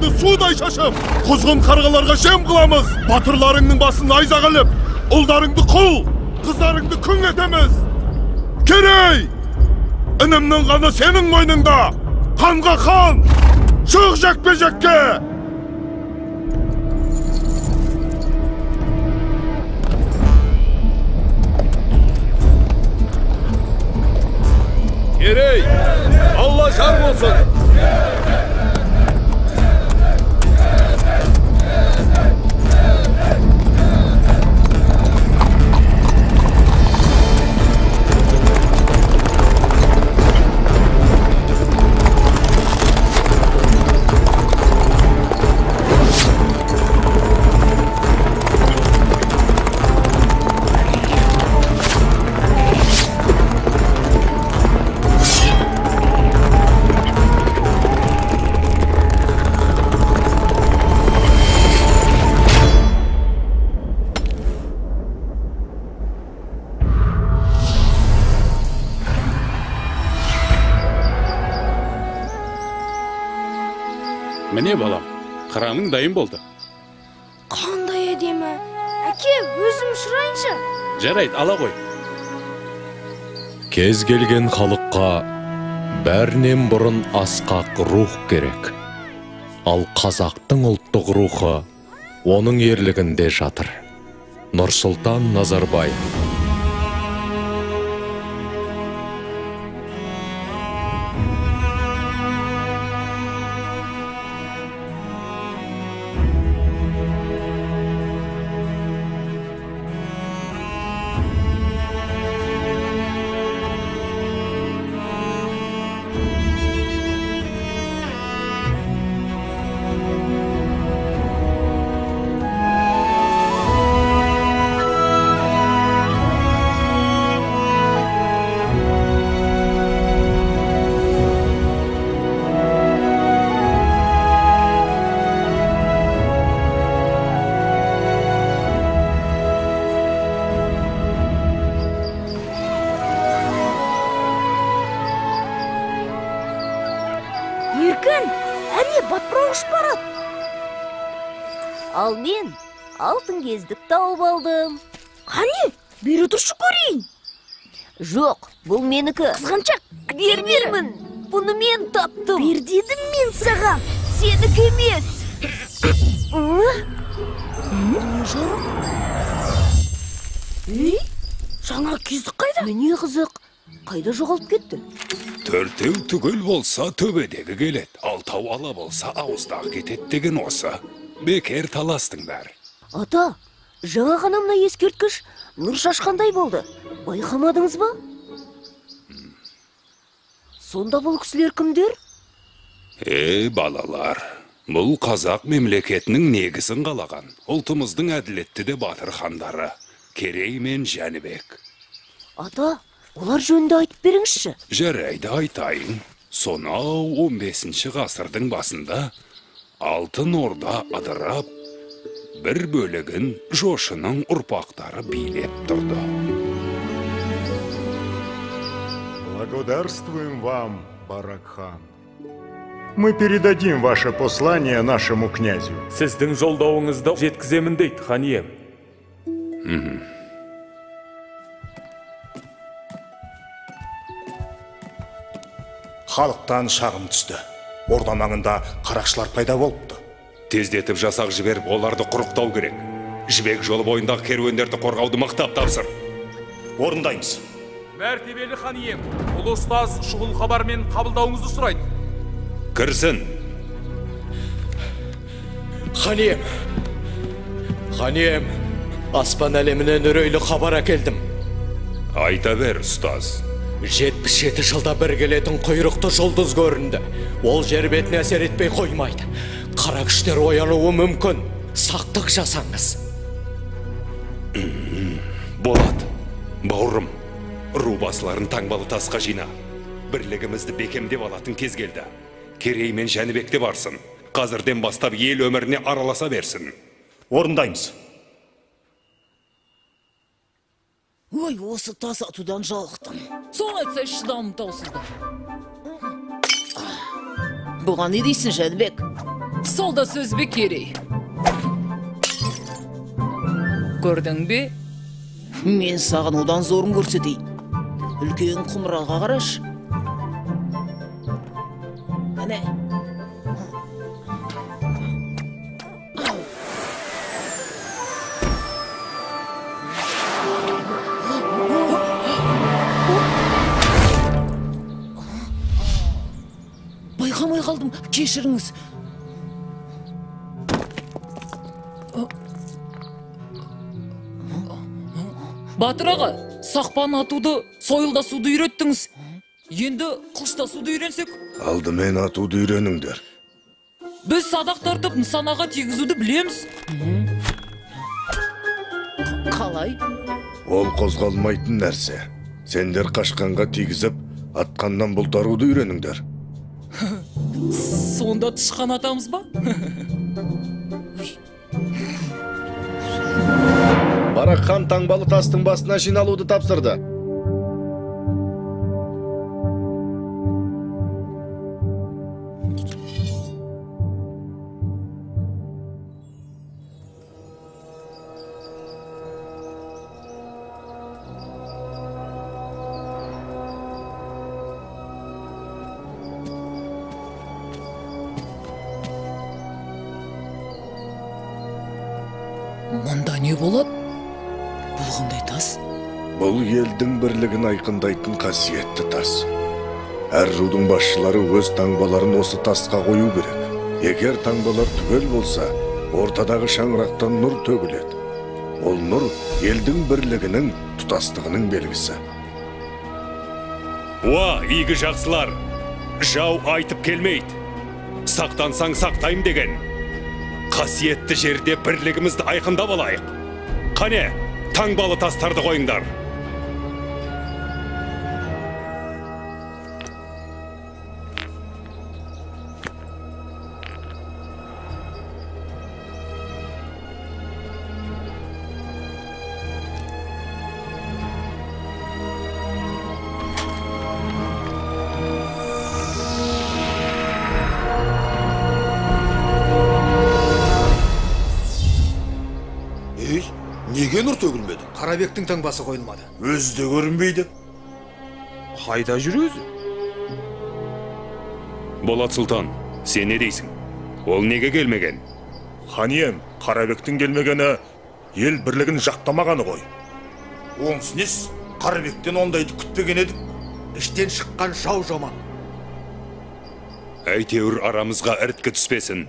Kanыңды судай шашып, кузгун каргаларга шем кыламыз. Батырларыңдын басын айза кылып, ұлдарыңды құл, қыздарыңды күң етеміз. Керей! Інімнің қаны сенің мойныңда. Қанға қан! Шық жекпе-жекке! Керей! Алла жар болсын! Міне балам, қыраның дайын болды. Қандай әдемі. Әке, өзім шырайыншы. Жарайды, ала қой. Кез келген халыққа бәрінен бұрын асқақ рух керек. Ал қазақтың ұлттық рухы оның ерлігінде жатыр. Нұрсұлтан Назарбаев. Еркін, әне батпырауыш барады. Ал мен алтын кездік тауып алдым. Қане, бері тұршы көрейін. Жоқ, бұл менікі. Қызғаншақ, Бермеймін. Бұны мен таптым. Бер дедім мен саған. Сенікі емес. Жаңа кездік қайда? Міне қызық. Қайда жоғалып кетті? Төртеу түгел болса төбедегі келет, алтау ала болса ауыздағы кетет деген осы. Бекер таластыңдар. Ата, жаңа ғана мына ескерткіш нұр шашқандай болды. Байқамадыңыз ба? Сонда бұл кісілер кімдер? Балалар, бұл қазақ мемлекетінің негізін қалаған. Ұлтымыздың әділетті де батыр хандары, Керей мен Жәнібек. Ата, олар жөнінде айтып беріңізші. Жарайды айтайын. Сонау 15-ші ғасырдың басында Алтын Орда адырап, бір бөлігін Жошының ұрпақтары билеп тұрды. Благодарствуем вам, Барак-хан. Мы передадим ваше послание нашему князю. Сіздің жолдауыңызды жеткіземін дейді, хан ием. Халықтан шағым түсті. Орда маңында қарақшылар пайда болыпты. Тездетіп жасақ жіберіп, оларды құрықтау керек. Жібек жолы бойындағы керуендерді қорғауды мықтап тапсыр. Орындаймыз. Мәртебелі хан ием, ұлы ұстаз шұғыл хабармен қабылдауыңызды сұрайды. Кірсін. Хан ием, аспан әлемінен үрейлі хабар әкелдім. Айта бер, ұстаз. 77 жылда бір келетін құйрықты жұлдыз көрінді. Ол жер бетіне әсер етпей қоймайды. Қара күштер оянуы мүмкін. Сақтық жасаңыз. Болады. Бауырым, ру басыларын таңбалы тасқа жина. Бірлігімізді бекемдеп алатын кез келді. Керей мен Жәнібек те барсын. Қазірден бастап ел өміріне араласа берсін. Орындаймыз. Ой, осы тас атудан жалықтым. Соны айтса шыдамым таусылды. Бұған не дейсің, Жәнібек? Сол да сөз бе Керей? Көрдің бе? Мен саған одан зорын көрсетейін. Үлкен құмыраға қараш. Әне. Байқамай қалдым, кешіріңіз. Батыр аға, сақпан атуды, сойылдасуды үйреттіңіз. Енді қылыштасуды үйренсек? Алдымен атуды үйреніңдер. Біз садақ тартып нысанаға тегізуді білеміз. Қалай? Ол қозғалмайтын нәрсе. Сендер қашқанға тигізіп, атқаннан бұлтаруды үйреніңдер. Сонда тышқан атамыз ба? Барақ хан таңбалы тастың басына жиналуды тапсырды. Мұнда не болады? Бұл қандай тас? Бұл елдің бірлігін айқындайтын қасиетті тас. Әр рудың басшылары өз таңбаларын осы тасқа қою керек. Егер таңбалар түгел болса, ортадағы шаңырақтан нұр төгіледі. Ол нұр елдің бірлігінің, тұтастығының белгісі. Уа, игі жақсылар! Жау айтып келмейді. Сақтансаң сақтайым деген. Қасиетті жерде бірлігімізді айқындап алайық. Қане, таңбалы тастарды қойыңдар. Неге нұр төгілмеді? Қарабектің таңбасы қойылмады. Өзі де көрінбейді. Қайда жүр өзі? Болат Сұлтан, сен не дейсің? Ол неге келмеген? Хан ием, Қарабектің келмегені ел бірлігін жақтамағаны ғой. Онсы нес? Қарабектен ондайды күтпеген едік. Іштен шыққан жау жаман. Әйтеуір арамызға ірткі түспесін.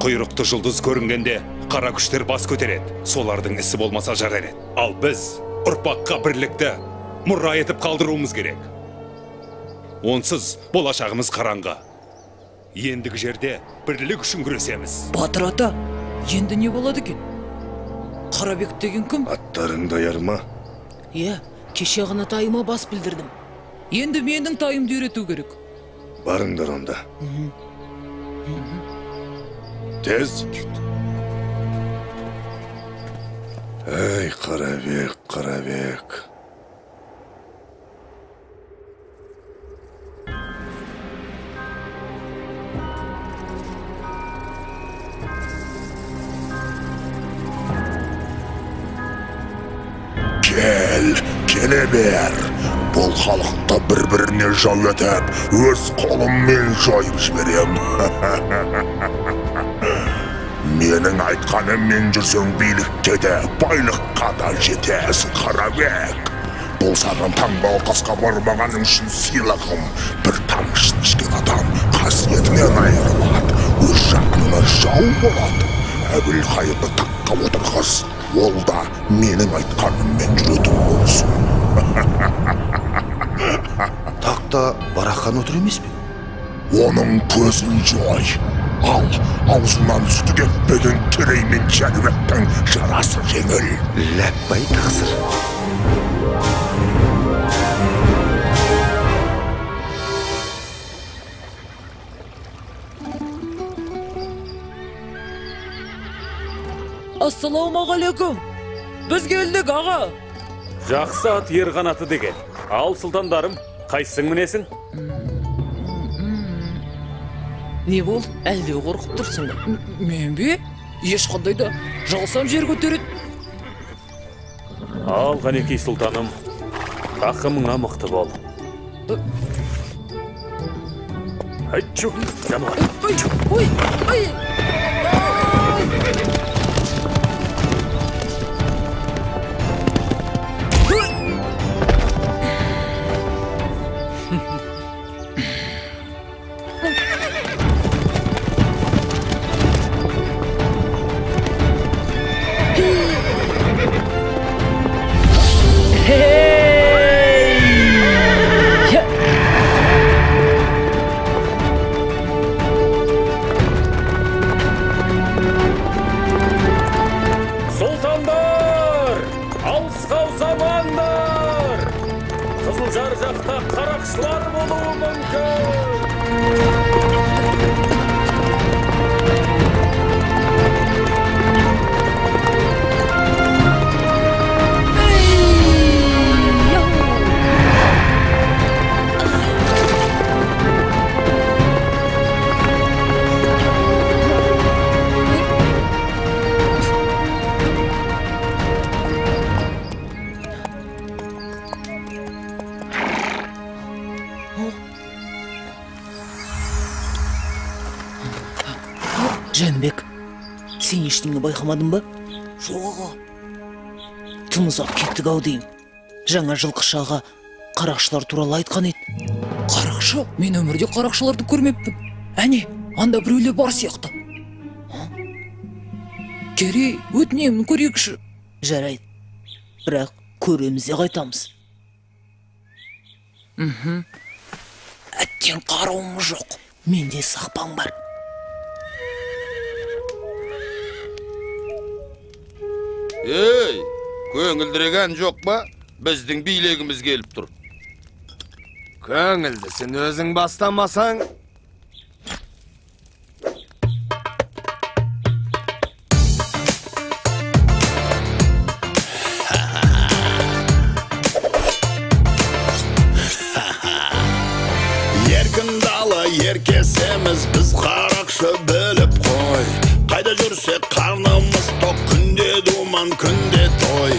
Құйрықты жұлдыз көрінгенде қара күштер бас көтереді. Солардың ісі болмаса жарар еді. Ал біз ұрпаққа бірлікті мұра етіп қалдыруымыз керек. Онсыз болашағымыз қараңғы. Ендігі жерде бірлік үшін күресеміз. Батыр ата, енді не болады екен? Қарабек деген кім? Аттарың даяр ма? Иә, кеше ғана тайыма бас білдірдім. Енді менің тайымды үйрету керек. Барыңдар онда. Тез. Эй, Қарабек, Қарабек. Келе бер. Бұл халықты бір-біріне жау етіп, өз қолыммен жойып жіберем. Менің айтқаныммен жүрсең билікке де, байлыққа да жетесің, Қарабек. Бұл саған таңбалы тасқа бармағаның үшін сыйлығым. Бір тамшы ішкен адам қасиетінен айырылады, өз жағына жау болады. Әбілқайырды таққа отырғыз, ол да менің айтқаныммен жүретін болсын. Тақта Барақ отыр емес пе? Оның көзін жой. Ал, аузынан сүті кетпеген Керей мен Жәнібектің жарасы жеңіл. Ләппай тақсыр. Ассалаумағалейкум. Біз келдік, аға. Жақсы ат ер қанаты деген. Ал сұлтандарым, қайсың мінесің? Не бол, әлде қорқып тұрсың ба? Мен бе? Ешқандай да жалсам жер көтереді. Ал Қанекей сұлтаным, тақымыңа мықты бол. Айтчу, жануар. Ой, ой. Сұлтандар, алысқа ұзамаңдар. Қызылжар жақта қарақшылар болуы мүмкін. Жәнбек, сен ештеңе байқамадың ба? Жоқ аға. Тым ұзап кеттік ау деймін. Жаңа жылқышаға қарақшылар туралы айтқан еді. Қарақшы? Мен өмірде қарақшыларды көрмеппін. Әне, анда біреулер бар сияқты. Керей, өтінемін көрейікші. Жарайды. Бірақ көреміз де қайтамыз. Әттен қарауым жоқ. Менде сақпан бар. Ей, көңілдіреген жоқ па? Біздің билегіміз келіп тұр. Көңілдісін өзің бастамасаң. Еркін дала еркесеміз біз қарақшы біліп қой. Қайда жүрсек қарнымыз тоқ, күнде думан, күнде той.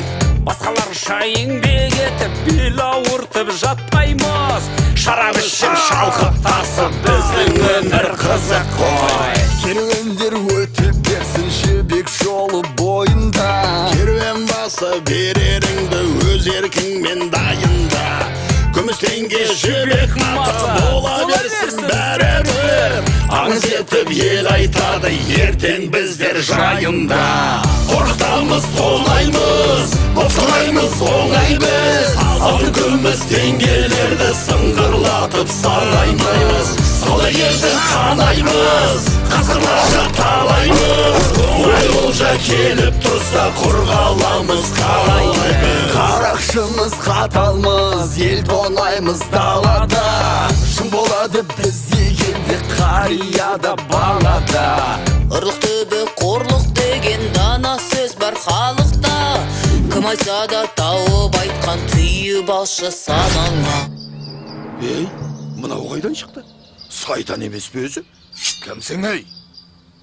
Басқаларша еңбек етіп, бел ауыртып жатпаймыз. Шарап ішіп шалқып тасып, біздің өмір қызық қой. Керуендер өтіп берсін жібек жолы бойында. Керуен басы береріңді өз еркіңмен дайында. Күміс теңге жібек маты бола берсін бәрібір. Аңыз етіп ел айтады ертең біздер жайында. Қорқытамыз, тонаймыз, босанаймыз, оңай біз. Алтын күміс теңгелерді сыңғырлатып санаймыз. Солай елді қанаймыз, қасқырларша талаймыз. Оңай олжа келіп тұрса құрғаламыз қалаймыз. Қарақшымыз қаталмыз, ел тонаймыз далада. Шын болады біз дегенде қарияда балада. Ұрлық түбі қорлық деген дана сөз бар халықта. Кім айтса да тауып айтқан түйіп алшы санаңа. Ей, мынау қайдан шықты? Сайтан емес пе өзі? Кімсің ей?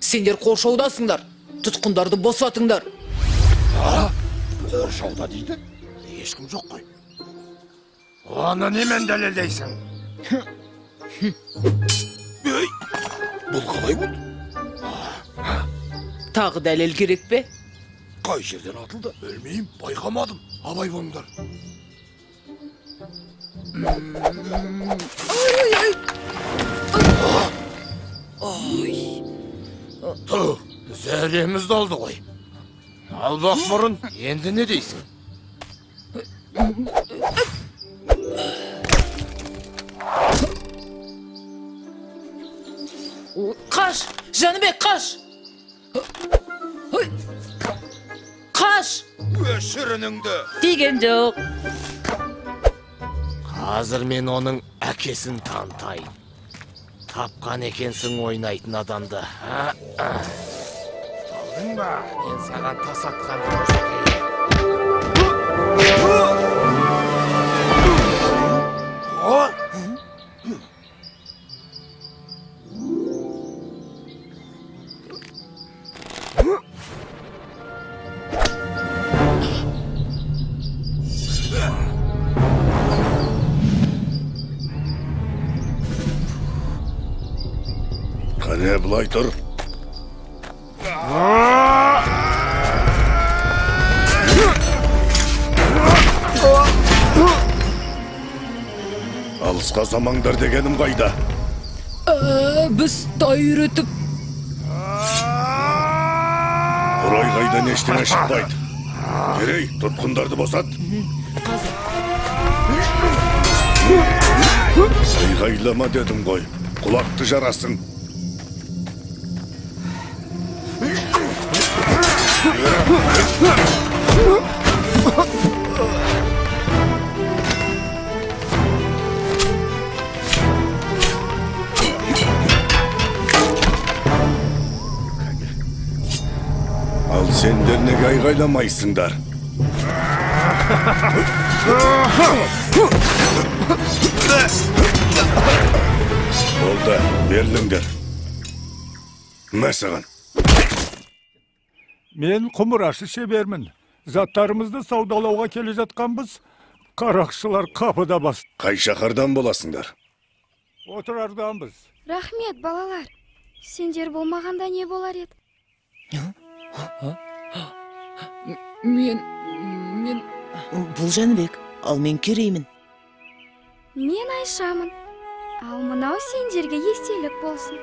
Сендер қоршаудасыңдар, тұтқындарды босатыңдар. Қоршауда дейді? Ешкім жоқ қой. Оны немен дәлелдейсің? Ей, бұл қалай болды? Тағы дәлел керек пе? Қай жерден атылды? Білмеймін, байқамадым. Абай болыңдар. Тұр, зәремізді алды ғой. Албақ мұрын, енді не дейсің? Қаш, Жәнібек, қаш! Қаш! Өшірініңді! Деген жоқ. Қазір мен оның әкесін танытайын. Тапқан екенсің ойнайтын адамды. Талдың ба? Мен саған тас атқан көрсетейін. Қане бұлай тұр. Алысқа замаңдар дегенім қайда? Біз тай үйретіп. Құрай қайдан ештеңе шықпайды. Керей, тұтқындарды босат. Айғайлама дедім ғой, құлақты жарасың. Ал сендер неге айғайламайсыңдар? Болды, беріліңдер. Мәсіған. Мен құмырашы шебермін. Заттарымызды саудалауға келе жатқанбыз. Қарақшылар қапыда басты. Қай шақардан боласыңдар? Отырарданбыз. Рахмет, балалар. Сендер болмағанда не болар еді? Мен... Бұл Жәнібек, ал мен Кереймін. Мен Айшамын. Ал мынау сендерге естелік болсын.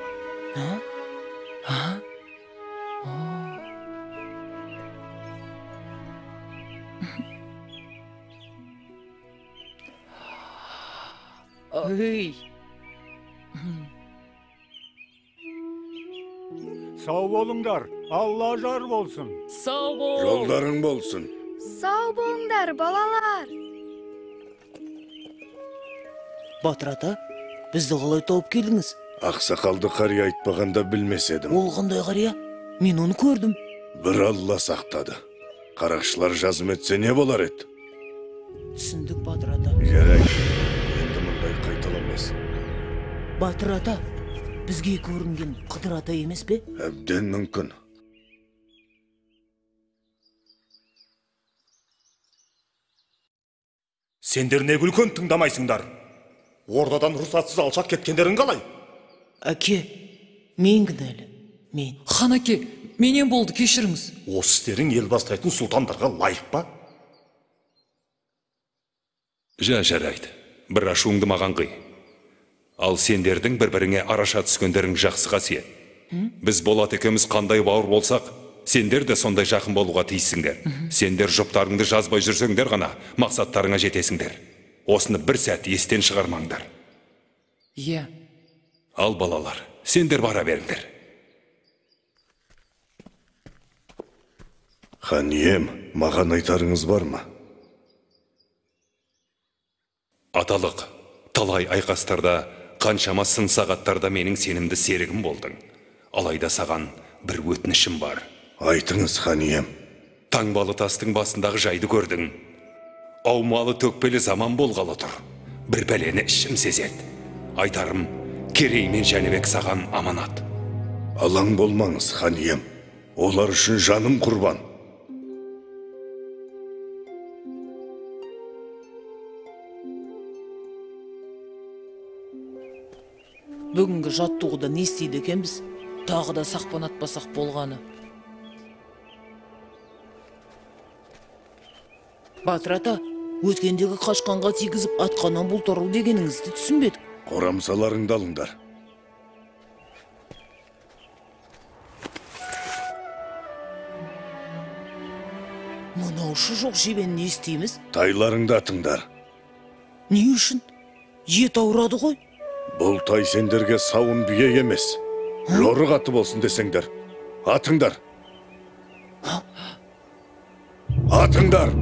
Ой. Сау болыңдар, Алла жар болсын. Сау бол. Жолдарың болсын. Сау болыңдар, балалар. Батыр ата, бізді қалай тауып келдіңіз? Ақсақалды қария айтпағанда білмес едім. Ол қандай қария? Мен оны көрдім. Бір Алла сақтады. Қарақшылар жазым етсе не болар еді? Түсіндік, Батыр ата. Жарайды, енді мұндай қайталамасын. Батыр ата, бізге көрінген Қыдыр ата емес пе? Әбден мүмкін. Сендер не күлкен тыңдамайсыңдар? Ордадан рұқсатсыз алшақ кеткендерің қалай? Әке, мен кінәлі. Мен. Хан әке, менен болды, кешіріңіз. Осы істерің ел бастайтын сұлтандарға лайық па? Жарайды. Бір ашуыңды маған қый. Ал сендердің бір-біріңе араша түскендерің жақсы қасиет. Біз Болат екеуміз қандай бауыр болсақ, сендер де сондай жақын болуға тиіссіңдер. Сендер жұптарыңды жазбай жүрсеңдер ғана мақсаттарыңа жетесіңдер. Осыны бір сәт естен шығармаңдар. Иә. Ал балалар, сендер бара беріңдер. Хан ием, маған айтарыңыз бар ма? Аталық, талай айқастарда, қаншама сын сағаттарда менің сенімді серігім болдың. Алайда саған бір өтінішім бар. Айтыңыз, хан ием. Таңбалы тастың басындағы жайды көрдің. Аумалы төкпелі заман болғалы тұр. Бір бәлені ішім сезеді. Айтарым, Керей мен Жәнібек саған аманат. Алаң болмаңыз, хан ием. Олар үшін жаным құрбан. Бүгінгі жаттығуда не істейді екенбіз? Тағы да сақпан атпасақ болғаны. Батыр ата, өткендегі қашқанға тигізіп атқаннан бұлтару дегеніңізді түсінбедік. Қорамсаларыңды алыңдар. Мынаушы жоқ жебені не істейміз? Тайларыңды атыңдар. Не үшін? Ет ауырады ғой. Бұл тай сендерге сауын бие емес. Жорық аты болсын десеңдер. Атыңдар. Атыңдар.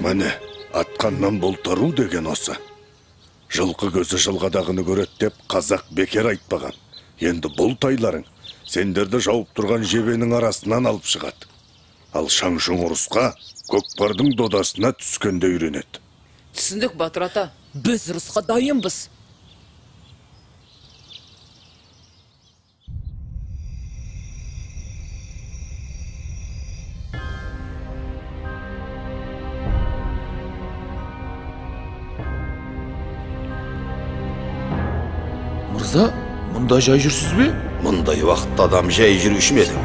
Міне, атқаннан болтару деген осы. Жылқы көзі жылғадағыны көрет деп қазақ бекер айтпаған. Енді бұл тайларың сендерді жауып тұрған жебенің арасынан алып шығады. Ал шаң-шұң ұрысқа көкпардың додасына түскенде үйренеді. Түсіндік, Батыр ата. Біз ұрысқа дайынбыз. Мырза, мұнда жай жүрсіз бе? Мұндай уақытта адам жай жүруші ме еді?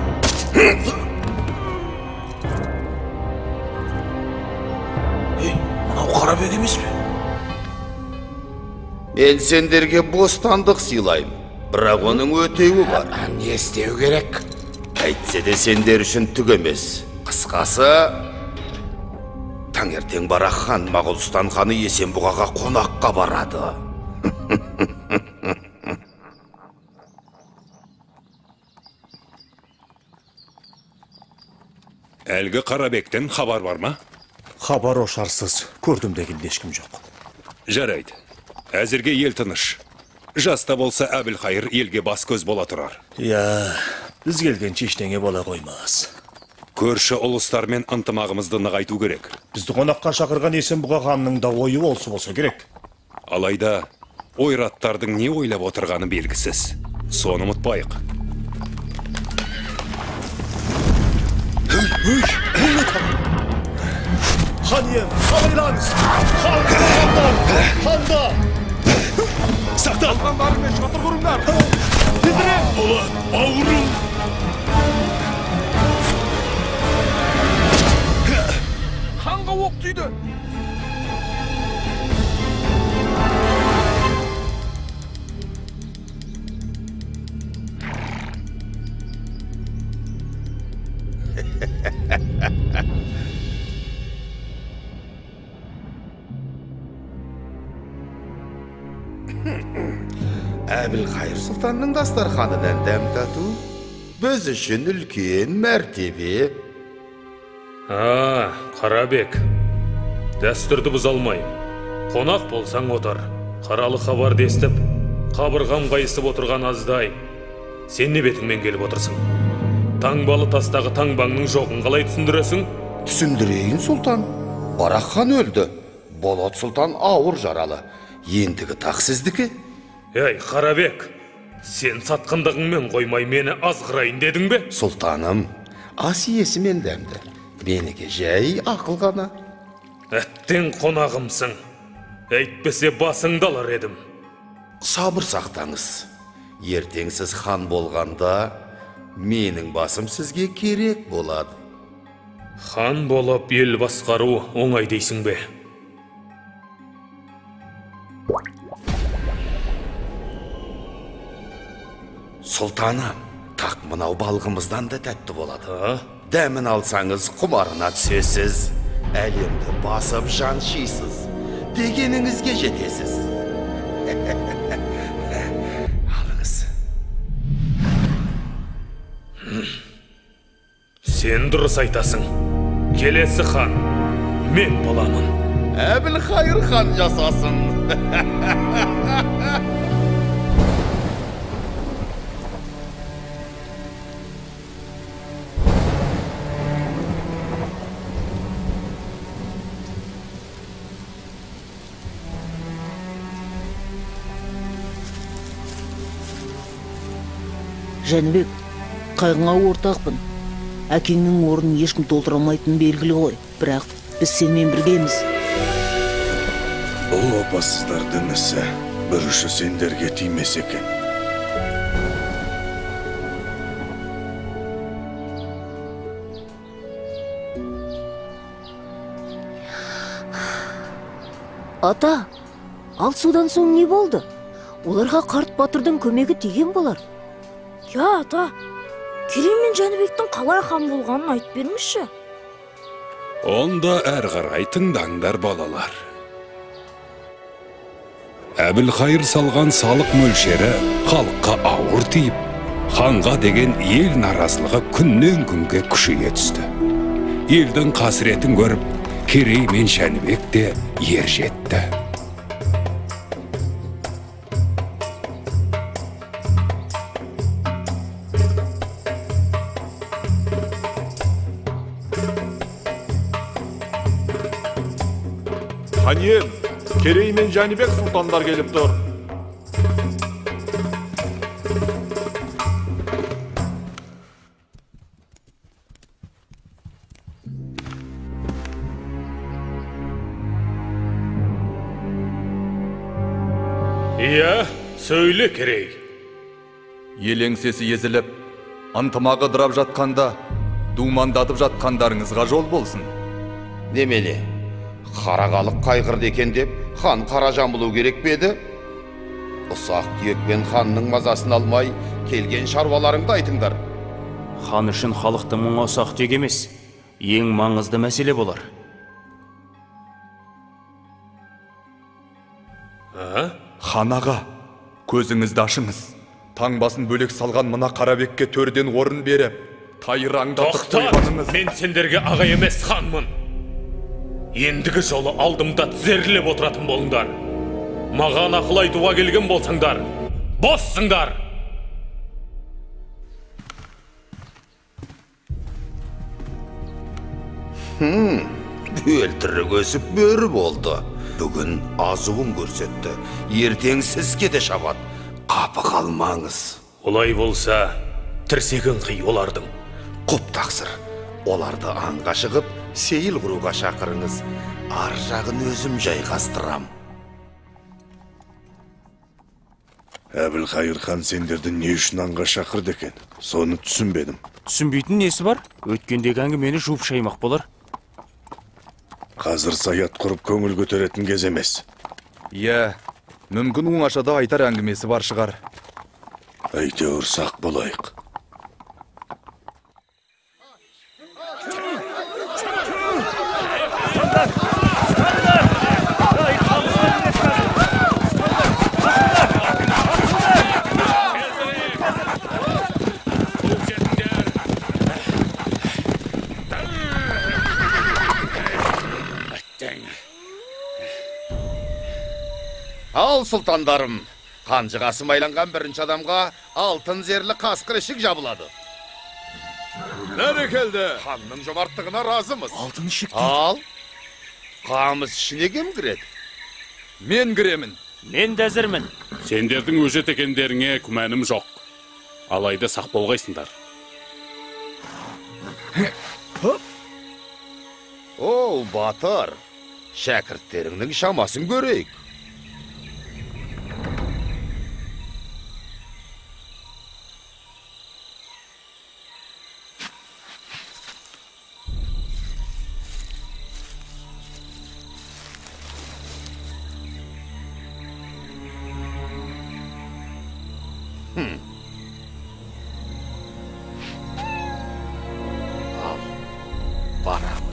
Мынау Қарабек емес пе? Мен сендерге бостандық сыйлайым, бірақ оның өтеуі бар. Не істеу керек? Әйтсе де сендер үшін түк емес. Қысқасы, таңертең барақ хан Моғолстан ханы Есенбұғаға қонаққа барады. Әлгі Қарабектен хабар бар ма? Хабар ошарсыз, көрдім деген ешкім жоқ. Жарайды. Әзірге ел тыныш. Жаста болса Әбілқайыр елге бас көз бола тұрар. Біз келгенше ештеңе бола қоймас. Көрші ұлыстармен ынтымағымызды нығайту керек. Бізді қонаққа шақырған Есенбұға ханның да ойы осы болса керек. Алайда ойраттардың не ойлап отырғаны белгісіз. Соны ұмытпайық. Хан ием, абайлаңыз! Ханда! Сақтан! Қалғандарымен шатыр құрыңдар! Тезірек! Ұлы, бауырым! Ханға оқ түйді! Әбілқайыр сұлтанның дастарханынан дәм тату біз үшін үлкен мәртебе. Қарабек, дәстүрді бұза алмайым. Қонақ болсаң отыр. Қаралы хабар естіп, қабырғам қайысып отырған аздай. Сен не бетіңмен келіп отырсың? Таңбалы тастағы таңбаңның жоғын қалай түсіндіресің? Түсіндірейін, сұлтан. Барақ хан өлді. Болот сұлтан ауыр жаралы. ендігі тақ сіздікі? Ей, Қарабек, сен сатқындығыңмен қоймай мені азғырайын дедің бе? Сұлтаным, ас иесі мен дәмді. Меніке жай ақыл ғана. Әттен қонағымсың. Әйтпесе басыңды алар едім. Сабыр сақтаңыз. Ертең сіз хан болғанда, менің басым сізге керек болады. Хан болып ел басқару оңай дейсің бе? Сұлтаным, тақ мынау балғымыздан да тәтті болады. Дәмін алсаңыз құмарына түсесіз. Әлемді басып жаншисыз. Дегеніңізге жетесіз. Алыңыз. Сен дұрыс айтасың. Келесі хан мен боламын. Әбілқайыр хан жасасын. Жәнібек, қайғыңа ортақпын. Әкеңнің орнын ешкім толтыра алмайтыны белгілі ғой. Бірақ біз сенімен біргеміз. Бұл опасыздардың ісі бір ұшы сендерге тимес екен. Ата, ал содан соң не болды? Оларға қарт батырдың көмегі тиген болар. Я, ата, Керей мен Жәнібектің қалай хан болғанын айтып беріңізші. Онда әр қарай тыңдаңдар балалар. Әбілқайыр салған салық мөлшері халыққа ауыр тиіп, ханға деген ел наразылығы күннен күнге күшейе түсті. Елдің қасіретін көріп, Керей мен Жәнібек те ер жетті. Хан ием, Керей мен Жәнібек сұлтандар келіп тұр. Иә, сөйле, Керей. Ел еңсесі езіліп, ынтымағы дырап жатқанда, думандатып жатқандарыңызға жол болсын. Немеле, қарағалық қайғырды екен деп, хан қара жамылу керек беді? Ұсақ түйекпен ханның мазасын алмай, келген шаруаларыңды айтыңдар. Хан үшін халықтың мұңы ұсақ түйек емес, ең маңызды мәселе болар. Хан аға, көзіңізді ашыңыз. Таңбасын бөлек салған мына Қарабекке төрден орын беріп, тайыраңдатып қойғаныңыз. Мен сендерге аға емес ханмын. Ендігі жолы алдымда тізерлеп отыратын болыңдар. Маған ақыл айтуға келген болсаңдар, боссыңдар. Өлтірік өсіп бөрі болды. Бүгін азуын көрсетті. Ертең сізге де шабат. Қапы қалмаңыз. Олай болса, тірсегін қи олардың. Құп тақсыр. Оларды аңға шығып, сейіл құруға шақырыңыз. Ар жағын өзім жайғастырам. Әбілқайыр хан сендерді не үшін аңға шақырды екен? Соны түсінбедім. Түсінбейтін несі бар? Өткендегі әңгімені жуып шаймақ болар. Қазір саят құрып көңіл көтеретін кез емес. Иә, мүмкін оңашада айтар әңгімесі бар шығар. Әйтеуір сақ болайық. Ал сұлтандарым, қанжығасы майланған бірінші адамға алтын зерлі қасқыр ішік жабылады. Бәрекелді. Ханның жомарттығына разымыз. Алтын ішік Ал, қамыс ішіне кем кіреді? Мен кіремін. Мен де әзірмін. Сендердің өжет екендеріңе күмәнім жоқ. Алайда сақ болғайсыңдар. Оу, батыр. Шәкірттеріңнің шамасын көрейік. Бара ғой.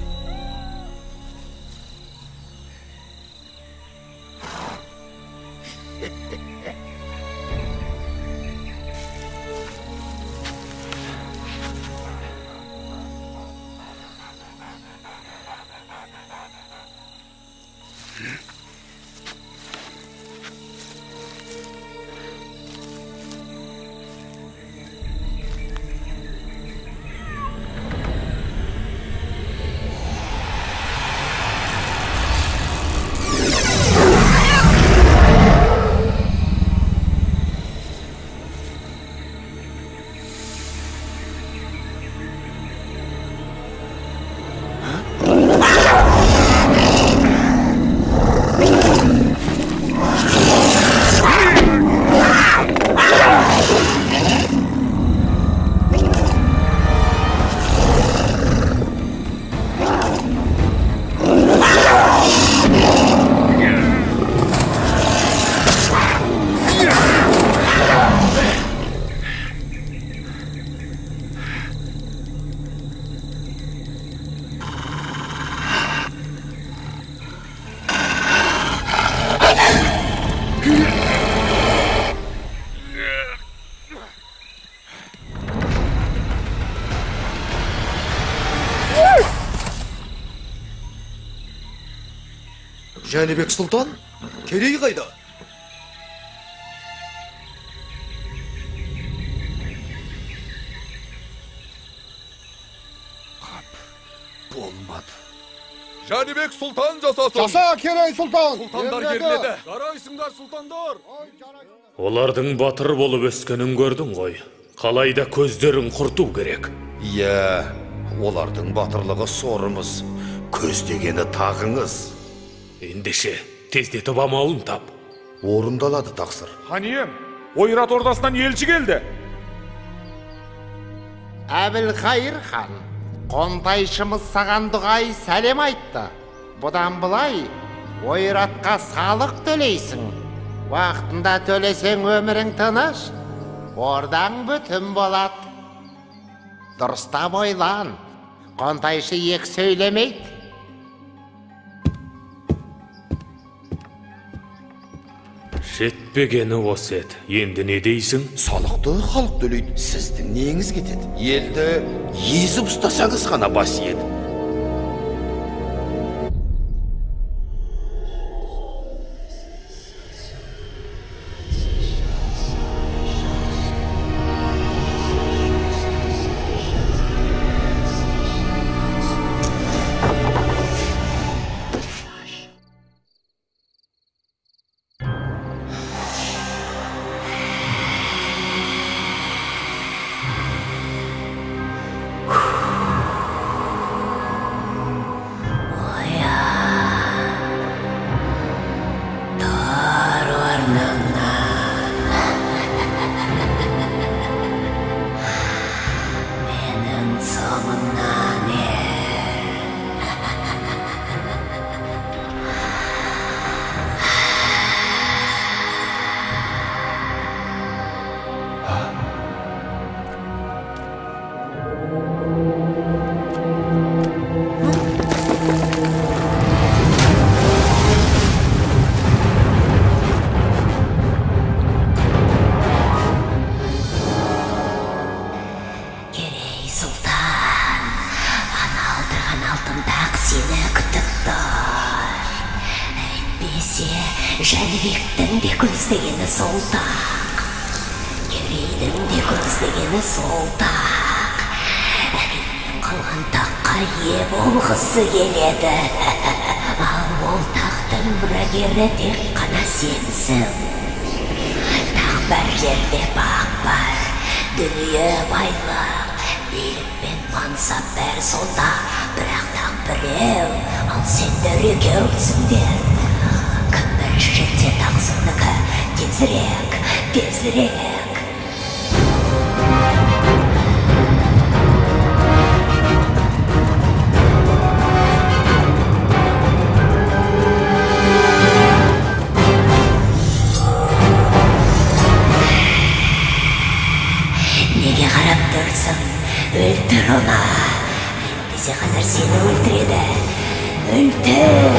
Жәнібек сұлтан, Керей қайда? Болмады. Жәнібек сұлтан жасасын. Жаса, Керей сұлтан. Сұлтандар керледі. Жарайсыңдар, сұлтандар. Олардың батыр болып өскенін көрдің ғой. Қалайда көздерін құрту керек. Иә, олардың батырлығы сорымыз. Көздегені тағыңыз. Ендеше, тездетіп амалын тап. Орындалады тақсыр. Хан ием, ойрат ордасынан елші келді. Әбілқайыр хан, қонтайшымыз саған дұғай сәлем айтты. Бұдан бұлай, ойратқа салық төлейсің. Уақытында төлесең өмірің тыныш, ордаң бүтін болады. Дұрыстап ойлан, қонтайшы екі сөйлемейді. Жетпегені осы еді. Енді не дейсің? Салықты халық төлейді. Сіздің неңіз кетеді? Елді езіп ұстасаңыз ғана бас еді. Жәнібектің де көздегені солтақ, Керейдің де көздегені солтақ. Әкемнен қалған таққа ие болғысы келеді. Ал ол тақтың мұрагері тек қана ғана сенсің. Тақ бір жерде бақ бар, дүние байлық, билік пен мансап бәрі сонда, бірақ тақ біреу, ал сендер екеусіңдер. Кім бірінші жетсе тақсыңдікі, тезірек, тезірек. Неге қарап тұрсың? Өлтір оны. Әйтпесе қазір сені өлтіреді. Өлтір!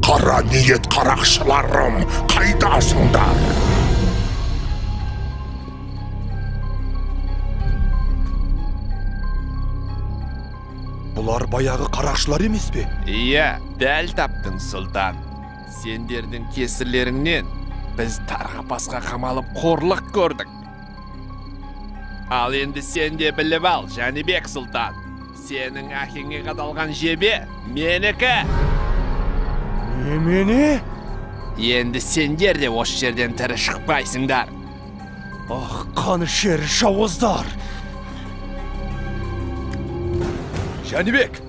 Қара ниет қарақшыларым, қайдасыңдар? Бұлар баяғы қарақшылар емес пе? Иә, дәл таптың, сұлтан. Сендердің кесірлеріңнен біз тарға басқа қамалып қорлық көрдік. Ал енді сен де біліп ал, Жәнібек сұлтан. Сенің әкеңе қадалған жебе менікі. Немене? Енді сендер де осы жерден тірі шықпайсыңдар. Ах, қанішер жауыздар! Жәнібек!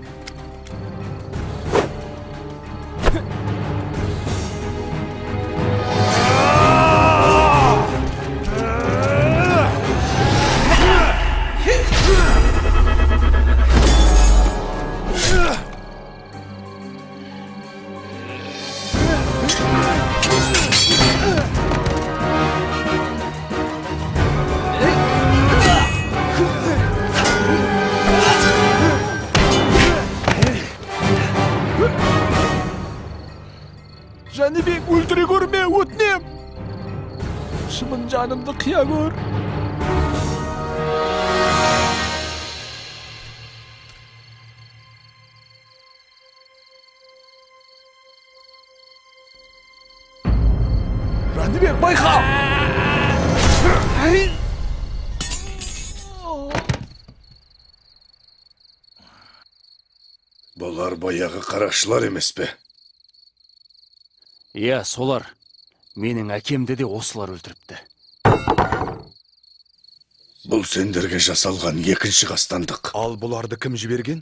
Жәнібек, өлтіре көрме, өтінем! Шымын жанымды қия көр! Жәнібек, байқа! Бұлар баяғы қарақшылар емес пе? Иә, солар. Менің әкемді де осылар өлтіріпті. Бұл сендерге жасалған екінші қастандық. Ал бұларды кім жіберген?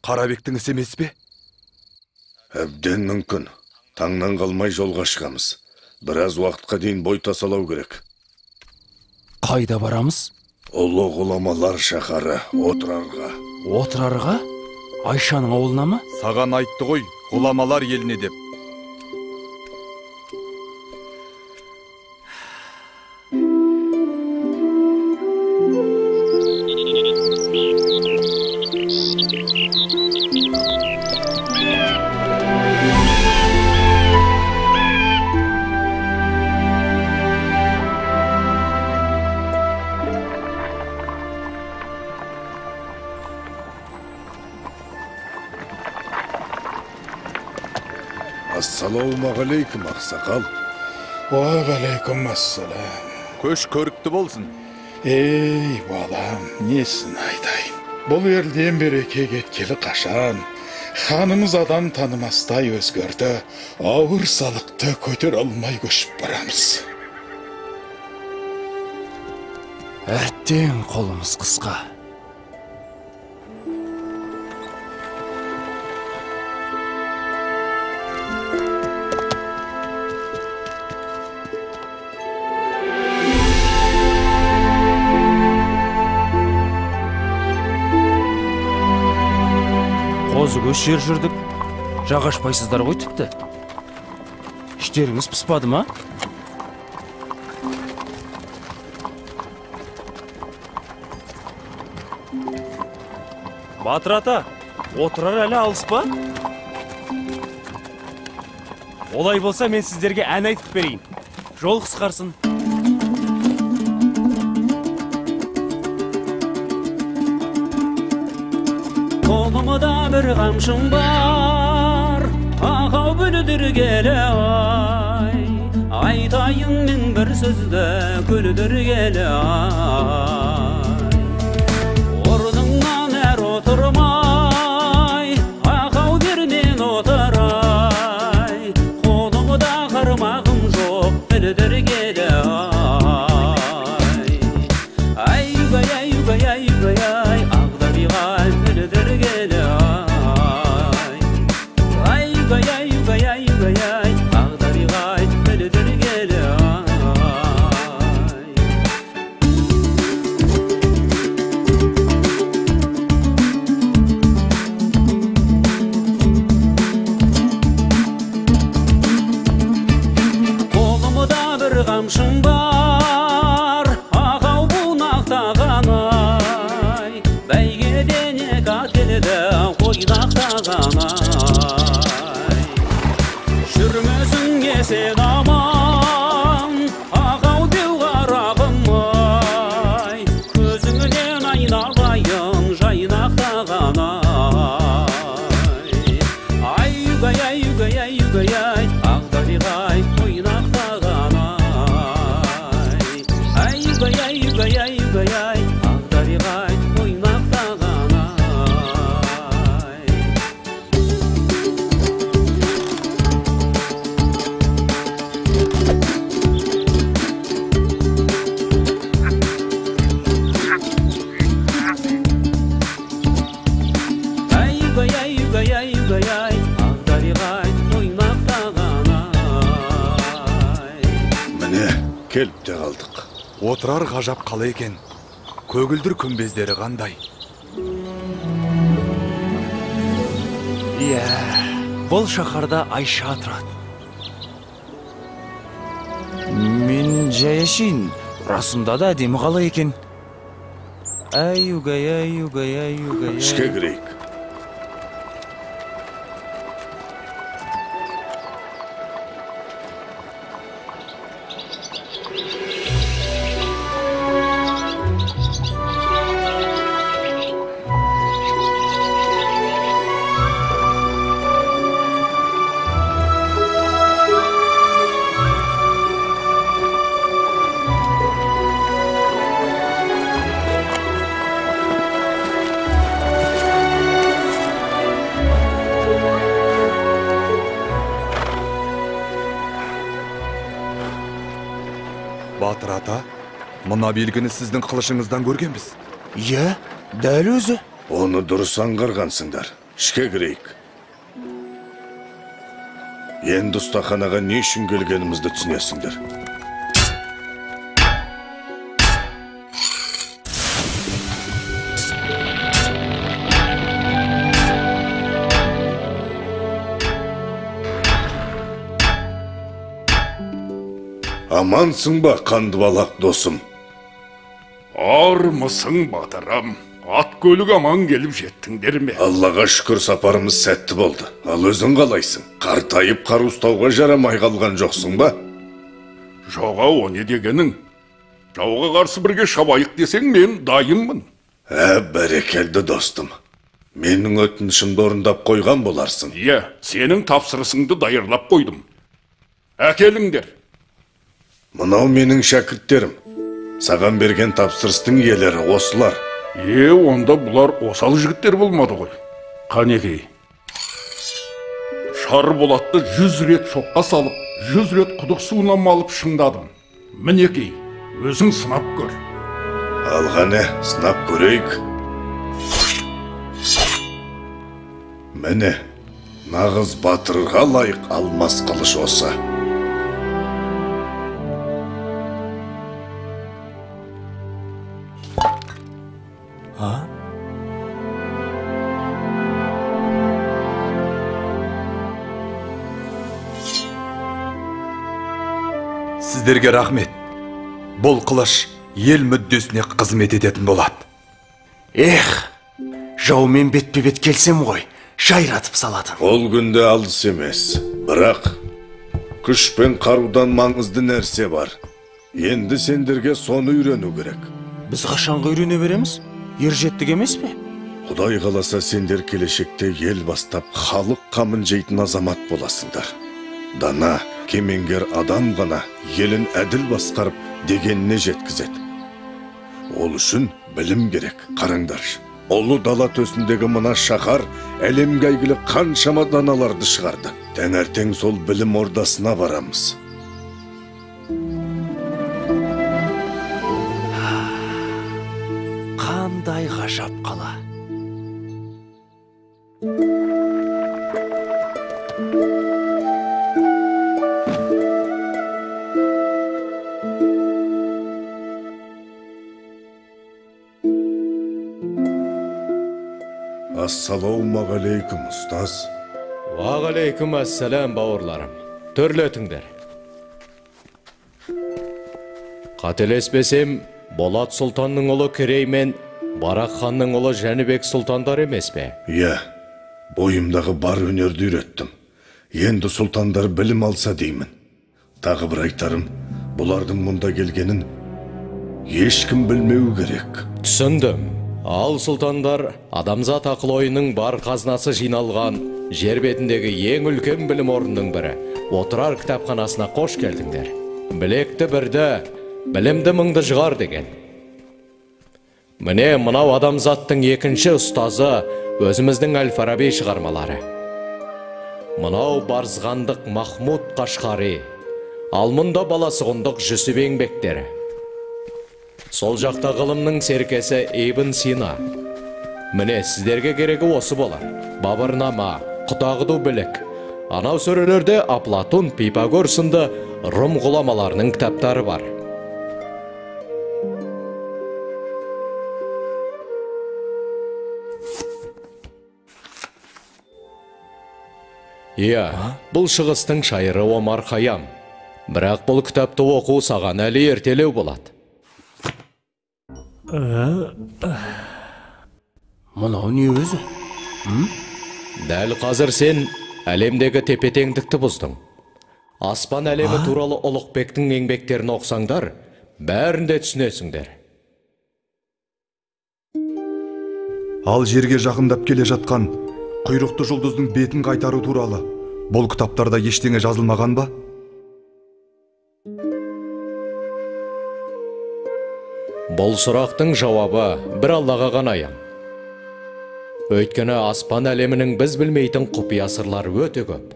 Қарабектің ісі емес пе? Әбден мүмкін. Таңнан қалмай жолға шығамыз. Біраз уақытқа дейін бой тасалау керек. Қайда барамыз? Ұлы ғұламалар шаһары Отырарға. Отырарға? Айшаның ауылына ма? Саған айтты ғой, ғұламалар еліне деп. Ассалаумағалейкум, ақсақал. Уағалейкум ассалам. Көш көрікті болсын. Ей, балам, несін айтайын. Бұл елден береке кеткелі қашан. Ханымыз адам танымастай өзгерді. Ауыр салықты көтер алмай көшіп барамыз. Әттең қолымыз қысқа. Қозы көш жер жүрдік, жағашпайсыздар ғой тіпті. Іштеріңіз піспады ма? Батыр ата, отырар әлі алыс па? Олай болса мен сіздерге ән айтып берейін. Жол қысқарсын. Қолымда бір қамшым бар, ақау бүлдір келе ай. Айтайын мен бір сөзді күлдір келе ай. Орныңнан әр отырмай, ақау бермен отырай. Қолымда қармағым жоқ, күлдір келе ай. Ай-югай, ай-югай, ай-югай, ай, ағдабиғай күлдір келе ай. Ай-югай, ай-югай, ай-югай, ай, ағдабиғай күлдір келе ай. Қолымда бір қамшым бар, ақау бұнақтаған ай. Бәйгеден екі ат келеді, ойнақтаған ай. Жүрмесіңе сен аман, ақау деу қарағым ай. Көзіңнен айналайын, жайнақтаған ай. Ай-югай, ай-югай, ай-югай, ай, ағдабиғай ойнақтаған ай. Ай-югай, ай-югай, ай-югай, ай, ағдабиғай ойнақтаған ай. Ай-югай, ай-югай, ай-югай, ай, ағдабиғай ойнақтаған ай. Міне, келіп те қалдық. Отырар ғажап қала екен. Көгілдір күмбездері қандай. Иә, бұл шаһарда Айша тұрады. Мен жаяшин, расында да әдемі қала екен. Ай-югай, ай-югай, ай-югай, ай. Ішке кірейік. Батыр ата, мына белгіні сіздің қылышыңыздан көргенбіз. Иә, дәл өзі. Оны дұрыс аңғарғансыңдар. Ішке кірейік. Енді ұстаханаға не үшін келгенімізді түсінесіңдер. Амансың ба, қандыбалақ досым? Армысың батырым. Ат көлік аман келіп жеттіңдер ме? Аллаға шүкір сапарымыз сәтті болды. Ал өзің қалайсың? Қартайып қар ұстауға жарамай қалған жоқсың ба? Жоға о не дегенің? Жауға қарсы бірге шабайық десең мен дайынмын. Бәрекелді достым. Менің өтінішімді орындап қойған боларсың. Иә, сенің тапсырысыңды дайырлап қойдым. Әкеліңдер. Мынау менің шәкірттерім. Саған берген тапсырыстың иелері осылар. Онда бұлар осал жігіттер болмады ғой. Қанекей. Шарболатты 100 рет шоққа салып, 100 рет құдық суына малып шыңдадым. Мінекей, өзің сынап көр. Алғане, сынап көрейік. Міне, нағыз батырға лайық алмас қылыш осы. Сіздерге рахмет. Бұл қылыш ел мүддесіне қызмет ететін болады. Жаумен бетпе-бет келсем ғой, жайратып салатын. Ол күнде алыс емес, бірақ күш пен қарудан маңызды нәрсе бар. Енді сендерге соны үйрену керек. Біз қашанға үйрене береміз? Ержеттік емес пе? Құдай қаласа сендер келешекте ел бастап халық қамын жейтін азамат боласыңдар. Дана, кемеңгер адам ғана елін әділ басқарып дегеніне жеткізеді. Ол үшін білім керек. Қараңдаршы, ұлы дала төсіндегі мына шаһар әлемге әйгілі қаншама даналарды шығарды. Таңертең сол білім ордасына барамыз. Қандай ғажап қала. Ассалаумағалейкум, ұстаз. Уағалейкум ассалам, бауырларым. Төрлетіңдер. Қателеспесем, Болат Сұлтанның ұлы Керей мен Барақ ханның ұлы Жәнібек сұлтандар емес пе? Иә, бойымдағы бар өнерді үйреттім. Енді сұлтандар білім алса деймін. Тағы бір айтарым, бұлардың мұнда келгенін ешкім білмеу керек. Түсіндім. Ал сұлтандар адамзат ақыл ойының бар қазынасы жиналған жер бетіндегі ең үлкен білім орнының бірі Отырар кітапханасына қош келдіңдер. Білекті бірді, білімді мыңды жығар деген. Міне мынау адамзаттың екінші ұстазы өзіміздің Әл-Фараби шығармалары. Мынау Барзғандық Махмуд Қашқари, ал мұнда Баласығындық Жүсіп еңбектері. Сол жақта ғылымның серкесі Ибн Сина. Міне сіздерге керегі осы болар. Бабырнама, Құтағыду білік. Анау сөрелерде Аплатон, Пифагор сынды Рум ғұламаларының кітаптары бар. Иә, бұл шығыстың шайыры Омар Хайям. Бірақ бұл кітапты оқу саған әлі ертелеу болады. Мұнау не өзі? Дәл қазір сен әлемдегі тепе-теңдікті бұздың. Аспан әлемі туралы Ұлықбектің еңбектерін оқсаңдар, бәрінде түсінесіңдер. Ал жерге жақындап келе жатқан құйрықты жұлдыздың бетін қайтару туралы бұл кітаптарда ештеңе жазылмаған ба? Бұл сұрақтың жауабы бір Аллаға ғана аян. Өйткені аспан әлемінің біз білмейтін құпия сырлары өте көп.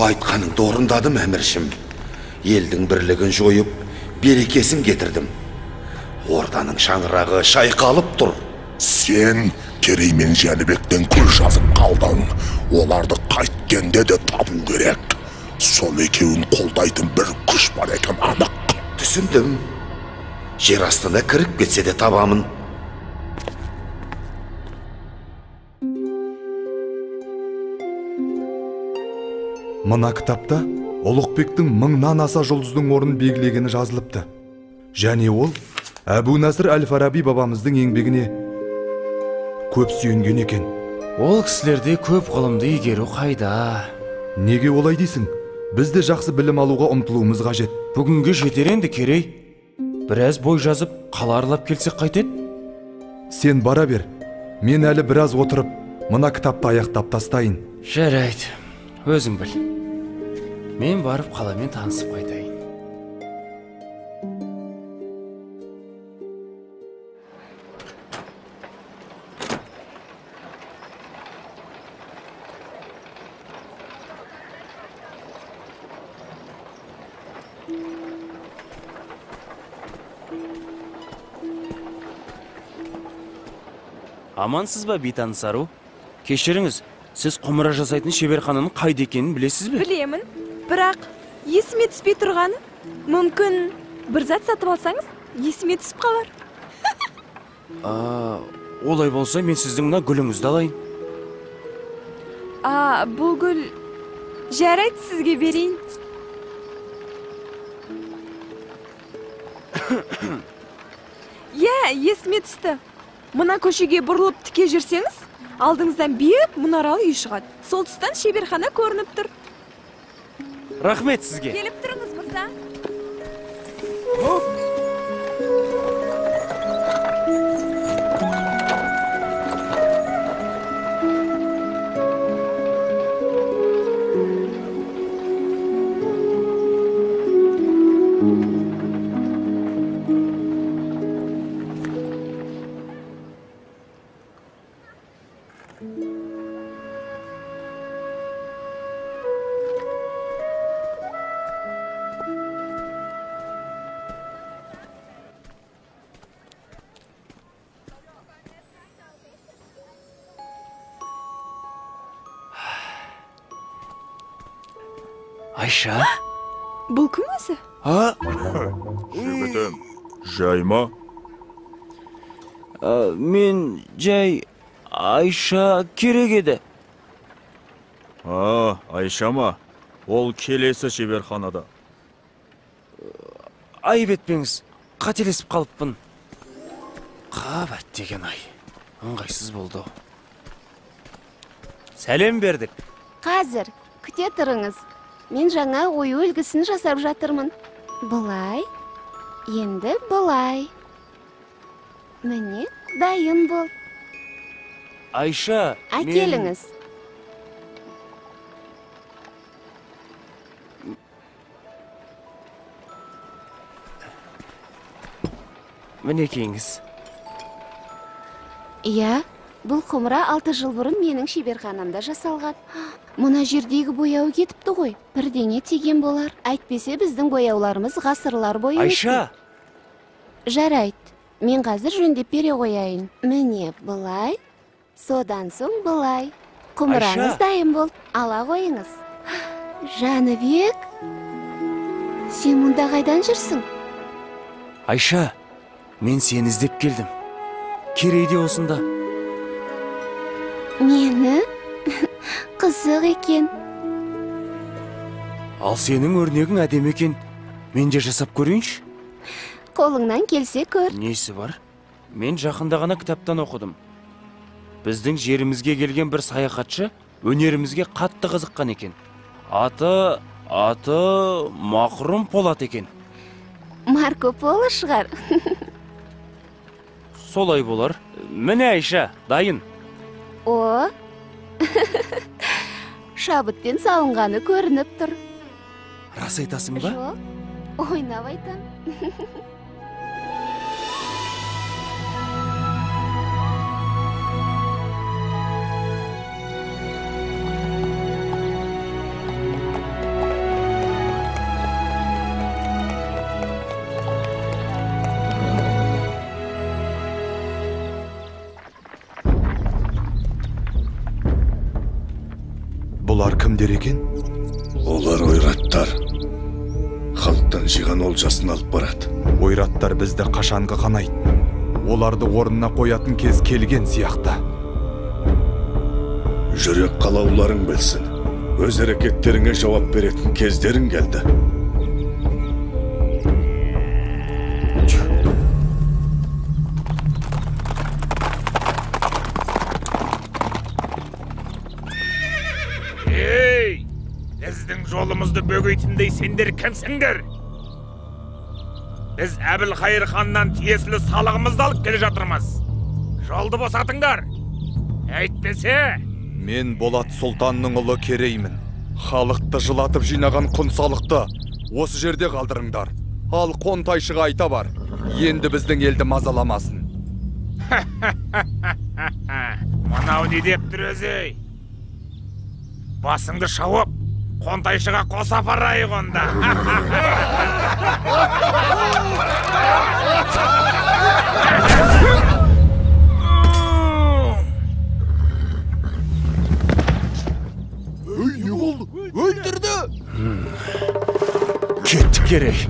Айтқаныңды орындадым, әміршім. Елдің бірлігін жойып, берекесін кетірдім. Орданың шаңырағы шайқалып тұр. Сен Керей мен Жәнібектен көз жазып қалдың. Оларды қайткенде де табу керек. Сол екеуін қолдайтын бір күш бар екен анық. Түсіндім. Жер астына кіріп кетсе де табамын. Мына кітапта Ұлықбектің 1000-нан аса жұлдыздың орнын белгілегені жазылыпты. Және ол Әбу Насыр Әл-Фараби бабамыздың еңбегіне көп сүйенген екен. Ол кісілерде көп ғылымды игеру қайда? Неге олай дейсің? Біз де жақсы білім алуға ұмтылуымыз қажет. Бүгінге жетер енді Керей. Біраз бой жазып, қала аралап келсек қайтеді? Сен бара бер. Мен әлі біраз отырып, мына кітапты аяқтап тастайын. Жарайды, өзің біл. Мен барып қаламен танысып қайтайын. Амансыз ба, бейтаныс ару? Кешіріңіз, сіз құмыра жасайтын шеберхананың қайда екенін білесіз бе? Білемін, бірақ есіме түспей тұрғаны. Мүмкін бір зат сатып алсаңыз, есіме түсіп қалар. Олай болса, мен сіздің мына гүліңізді алайын. Бұл гүл жарайды, сізге берейін. Есіме түсті. Мына көшеге бұрылып тіке жүрсеңіз, алдыңыздан биік мұнаралы үй шығады. Сол тұстан шеберхана көрініп тұр. Рахмет сізге. Келіп тұрыңыз, мырза. Айша? Бұл кім өзі? Жігітім, жай ма? Мен жай Айша керек еді. Айша ма? Ол келесі шеберханада. Айып етпеңіз, қателесіп қалыппын. Қабат деген ай, ыңғайсыз болды. Сәлем бердік. Қазір, күте тұрыңыз. Мен жаңа ою үлгісін жасап жатырмын. Бұлай, енді бұлай. Міне, дайын бол. Айша, Әкеліңіз. Мінекейіңіз. Иә, бұл құмыра 6 жыл бұрын менің шеберханамда жасалған. Мұна жердегі бояу кетіпті ғой. Бірдеңе тиген болар. Әйтпесе біздің бояуларымыз ғасырлар бойы. Айша! Жарайды. Мен қазір жөндеп бере қояйын. Міне бұлай, содан соң бұлай. Құмыраңыз дайын бол. Ала қойыңыз. Жаныбек, сен мұнда қайдан жүрсің? Айша, мен сені іздеп келдім. Керейде осында. Мені? Қызық екен. Ал сенің өрнегің әдемі екен. Мен де жасап көрейінші? Қолыңнан келсе көр. Несі бар? Мен жақында ғана кітаптан оқыдым. Біздің жерімізге келген бір саяхатшы өнерімізге қатты қызыққан екен. Аты Мақрұм Полат екен. Марко Поло шығар. Солай болар. Міне Айша, дайын. О, шабытпен салынғаны көрініп тұр. Рас айтасың ба? Жоқ, ойнап айтам. Бұлар кімдер екен? Олар ойраттар. Халықтан жиған олжасын алып барады. Ойраттар бізді қашанғы қанайды. Оларды орнына қоятын кез келген сияқты. Жүрек қалауларың білсін. Өз әрекеттеріңе жауап беретін кездерің келді. Біздің жолымызды бөгейтіндей сендер кімсіңдер? Біз Әбілқайыр ханнан тиесілі салығымызды алып келе жатырмыз. Жолды босатыңдар. Әйтпесе. Мен Болат Сұлтанның ұлы Кереймін. Халықты жылатып жинаған құнсалықты осы жерде қалдырыңдар. Ал Қонтайшыға айта бар, енді біздің елді мазаламасын. Мынау не деп тұр өзі? Басыңды шауып, Қонтайшыға қоса апарайық онда. Не болды? Өлтірді! Кетті Керей.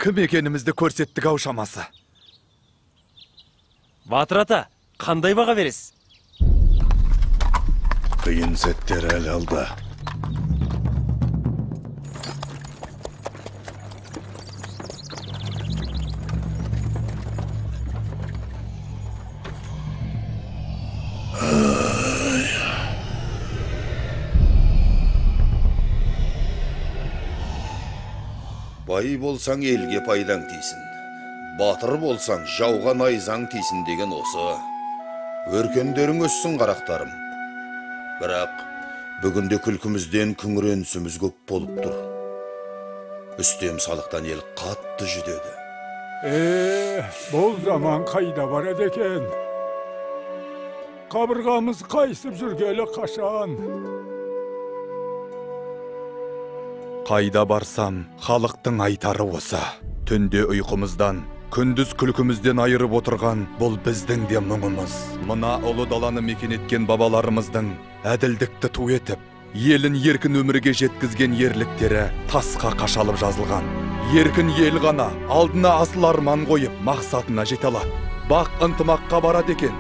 Кім екенімізді көрсеттік ау шамасы. Батыр ата, қандай баға бересіз? Қиын сәттер әлі алда. Бай болсаң елге пайдаң тейсін. Батыр болсаң жауға найзаң тейсін деген осы. Өркендерің өссін қарақтарым. Бірақ бүгінде күлкімізден күңіренісіміз көп болып тұр. Үстем салықтан ел қатты жүдеді. Бұл заман қайда барады екен? Қабырғамыз қайсып жүргелі қашан? Қайда барсам, халықтың айтары осы. Түнде ұйқымыздан, күндіз күлкімізден айырып отырған бұл біздің де мұңымыз. Мына ұлы даланы мекен еткен бабаларымыздың әділдікті ту етіп, елін еркін өмірге жеткізген ерліктері тасқа қашалып жазылған. Еркін ел ғана алдына асыл арман қойып мақсатына жете алады. Бақ ынтымаққа барады екен.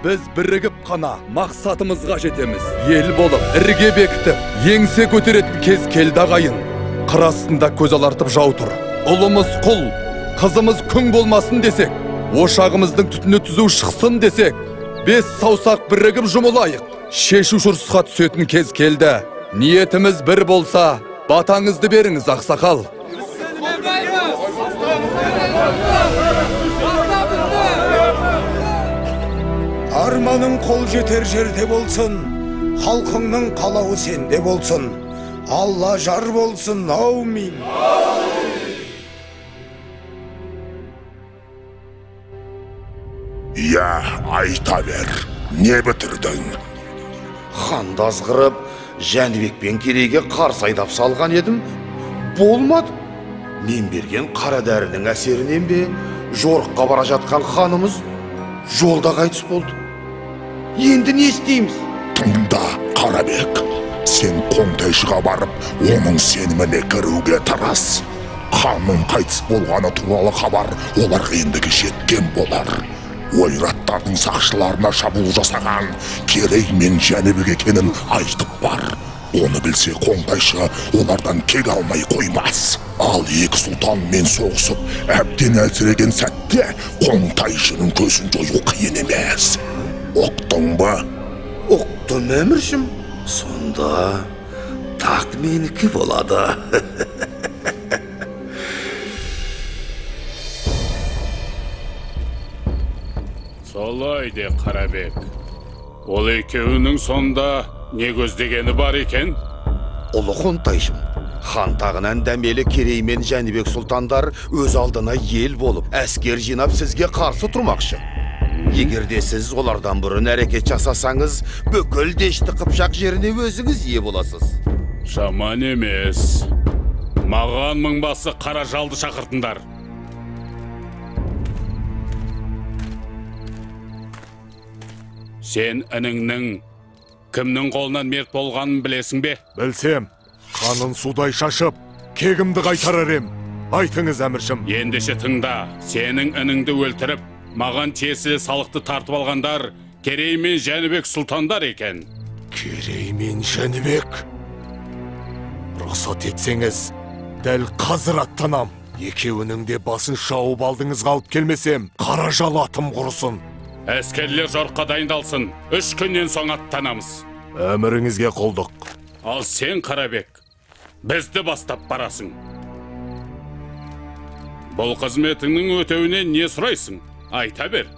Біз бірігіп қана мақсатымызға жетеміз. Ел болып, ірге бекітіп, еңсе көтеретін кез келді ағайын. Қыр астында көз алартып жау тұр. Ұлымыз құл, қызымыз күң болмасын десек, ошағымыздың түтіні түзу шықсын десек, бес саусақ бірігіп жұмылайық. Шешу шұрсқа түсетін кез келді. Ниетіміз бір болса, батаңызды беріңіз, ақсақал. Арманың қол жетер жерде болсын, халқыңның қалауы сенде болсын. Алла жар болсын, аумин. Я, айта бер, не бітірдің? Ханды азғырып, Жәнібек пен Керейге қарсы айдап салған едім. Болмады. Мен берген қара дәрінің әсерінен бе, жорыққа бара жатқан ханымыз жолда қайтыс болды. Енді не істейміз? Тыңда, Қарабек, сен Қонтайшыға барып, оның сеніміне кіруге тырыс. Ханның қайтыс болғаны туралы хабар оларға ендігі жеткен болар. Ойраттардың сақшыларына шабуыл жасаған Керей мен Жәнібек екенін айтып бар. Оны білсе Қонтайшы олардан кек алмай қоймас. Ал екі сұлтанмен соғысып, әбден әлсіреген сәтте Қонтайшының көзін жою қиын емес. Оқтың ба? Оқтым, әміршім. Сонда тақ менікі болады. Солай де, Қарабек. Ол екеуінің сонда не көздегені бар екен? Ұлы Қонтайшым, хан тағынан дәмелі Керей мен Жәнібек сұлтандар өз алдына ел болып, әскер жинап сізге қарсы тұрмақшы. Егерде сіз олардан бұрын әрекет жасасаңыз, бүкіл Дешті Қыпшақ жеріне өзіңіз ие боласыз. Жаман емес. Маған мыңбасы қара жалды шақыртындар. Сен ініңнің кімнің қолынан мерт болғанын білесің бе? Білсем, қанын судай шашып, кегімді қайтарар ем. Айтыңыз, әміршім. Ендеше тыңда, сенің ініңді өлтіріп, маған тиесілі салықты тартып алғандар Керей мен Жәнібек сұлтандар екен. Керей мен Жәнібек? Рұқсат етсеңіз, дәл қазір аттанам. Екеуінің де басын шауып алдыңызға алып келмесем, қара жал атым құрысын. Әскерлер жорыққа дайындалсын. 3 күннен соң аттанамыз. Әміріңізге қолдық. Ал сен, Қарабек, бізді бастап барасың. Бұл қызметіңнің өтеуінен не сұрайсың? Айта бер.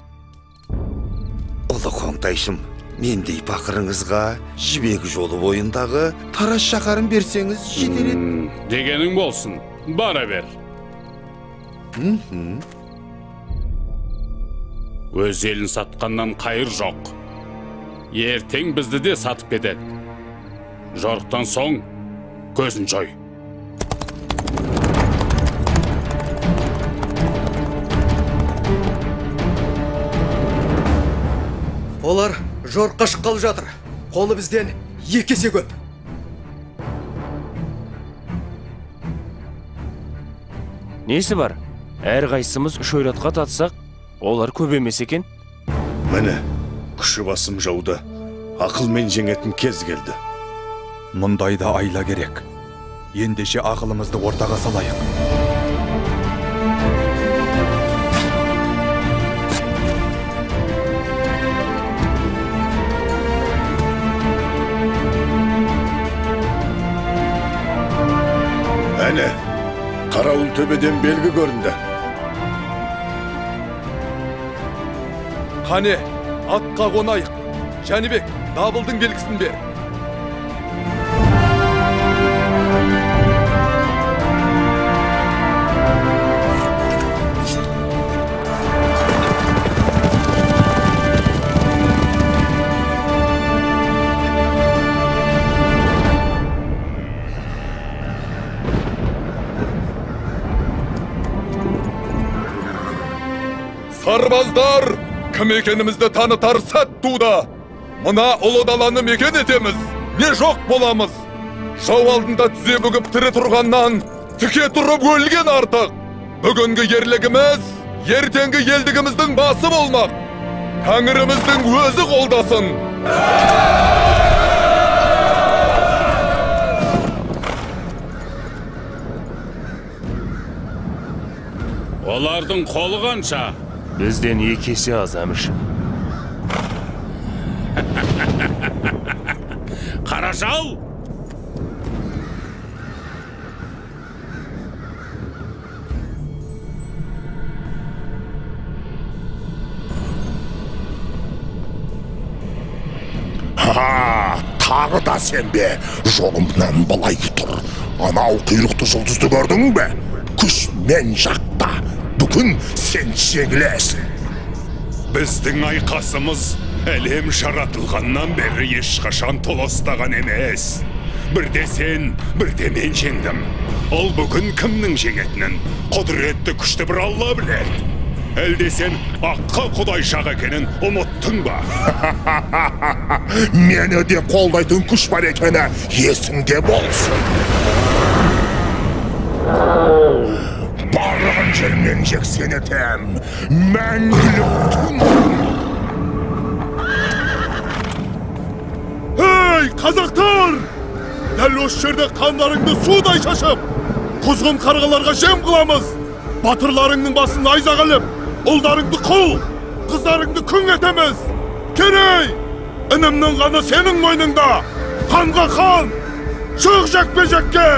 Ұлы қоңтайшым, мендей пақырыңызға жібек жолы бойындағы Тарас шаһарын берсеңіз жетер еді. Дегенің болсын, бара бер. Өз елін сатқаннан қайыр жоқ. Ертең бізді де сатып кетеді. Жорықтан соң көзін жой. Олар жорыққа шыққалы жатыр. Қолы бізден 2 есе көп. Несі бар? Әр қайсымыз 3 ойратқа татсақ, олар көп емес екен. Міне, күші басым жауды, ақылмен жеңетін кез келді. Мұндайда айла керек. Ендеше ақылымызды ортаға салайық. Әне, қарауыл төбеден белгі көрінді. Қане, атқа қонайық. Жәнібек, дабылдың белгісін бер. Сарбаздар, кім екенімізді танытар сәт туды. Мына ұлы даланы мекен етеміз, не жоқ боламыз. Жау алдында тізе бүгіп тірі тұрғаннан, тіке тұрып өлген артық. Бүгінгі ерлігіміз, ертеңгі елдігіміздің басы болмақ. Тәңіріміздің өзі қолдасын. Олардың қолы қанша? Бізден 2 есе аз, әміршім. Қаражал! Тағы да сен бе? Жолымнан былай тұр. Анау құйрықты жұлдызды көрдің бе? Күш мен жақта. Бүгін сен жеңілесің. Біздің айқасымыз әлем жаратылғаннан бері ешқашан толастаған емес. Бірде сен, бірде мен жеңдім. Ол бүгін кімнің жеңетінін құдіретті күшті бір Алла біледі. Әлде сен аққа құдайшақ екенін ұмыттың ба? Мені де қолдайтын күш бар екені есіңде болсын. Барған жермен жексен етем, мәңгілік түн. Ей, қазақтар! Дәл осы жерде қандарыңды судай шашып, құзғын қарғаларға жем қыламыз. Батырларыңның басын найза қылып, ұлдарыңды құл, қыздарыңды күң етеміз. Керей, інімнің қаны сенің мойныңда. Қанға қан, шық жекпе-жекке.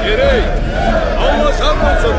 Керей, Алла жар болсын.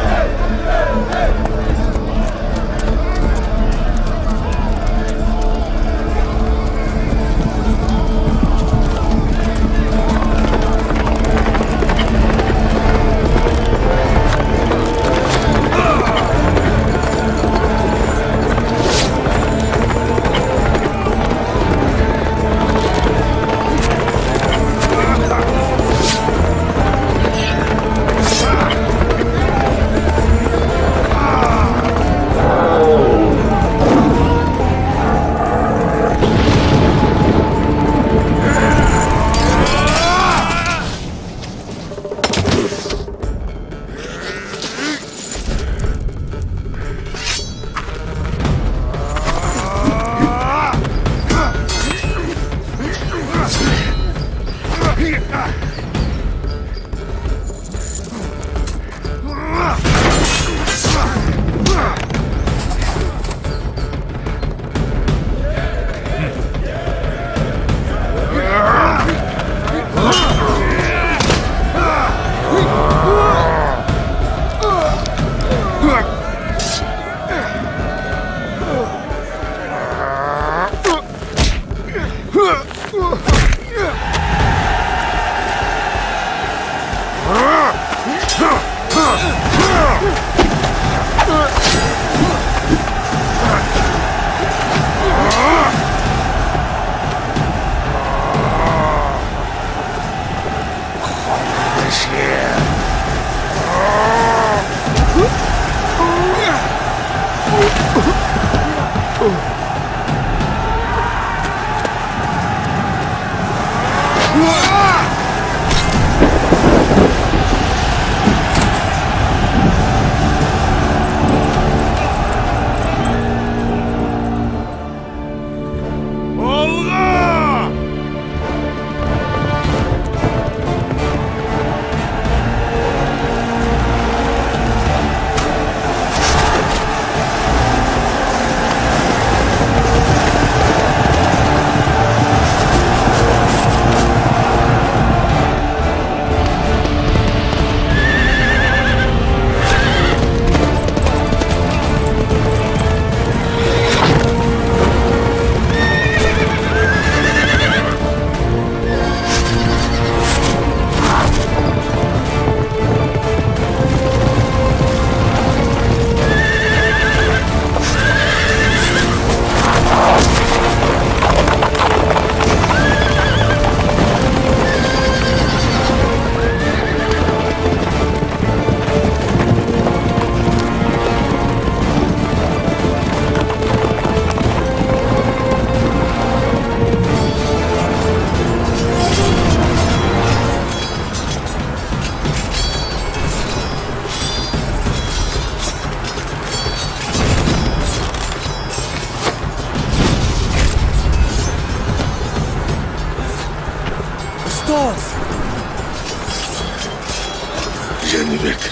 Жәнібек,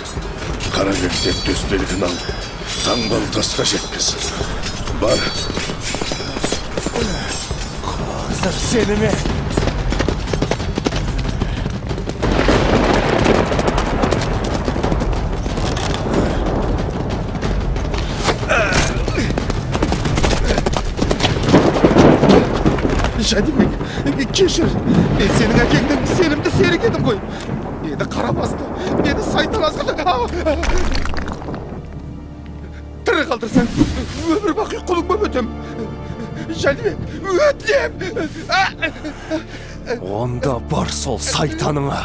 Қарабектен төсбелгін ал, таңбал тасқа жеткіз. Бар. Қазір сені ме? Жәнібек, кешір. Мен сенің әкеңнің сенімді серік едім ғой. Мені қара басты, мені сайтан азғырды. Тірі қалдырсаң, өмір бақи құлыңма өтем. Жәнібек, өтінем. Онда бар сол сайтаныңа.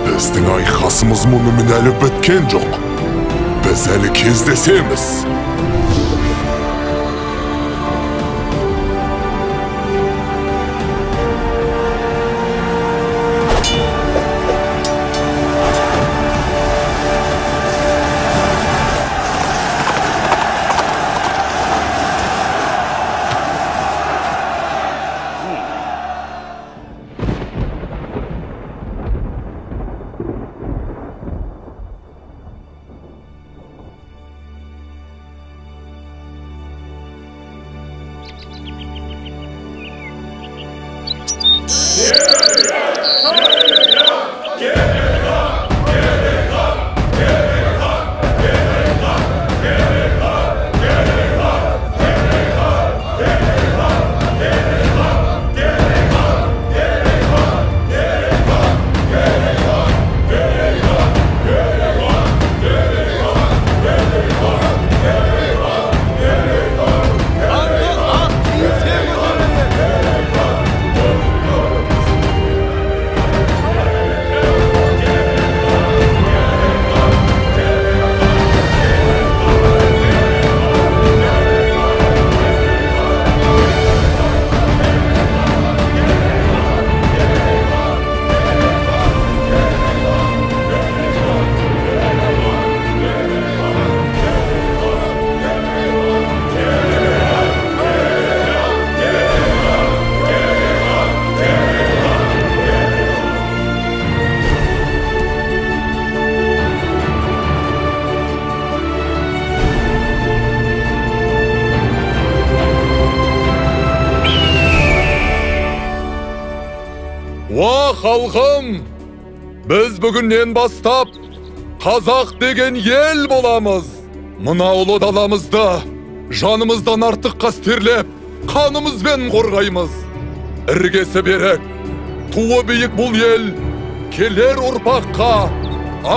Біздің айқасымыз мұнымен әлі біткен жоқ. Біз әлі кездесеміз. Уа халқым, біз бүгіннен бастап қазақ деген ел боламыз. Мына ұлы даламызды жанымыздан артық қастерлеп, қанымызбен қорғаймыз. Іргесі берік, туы биік бұл ел келер ұрпаққа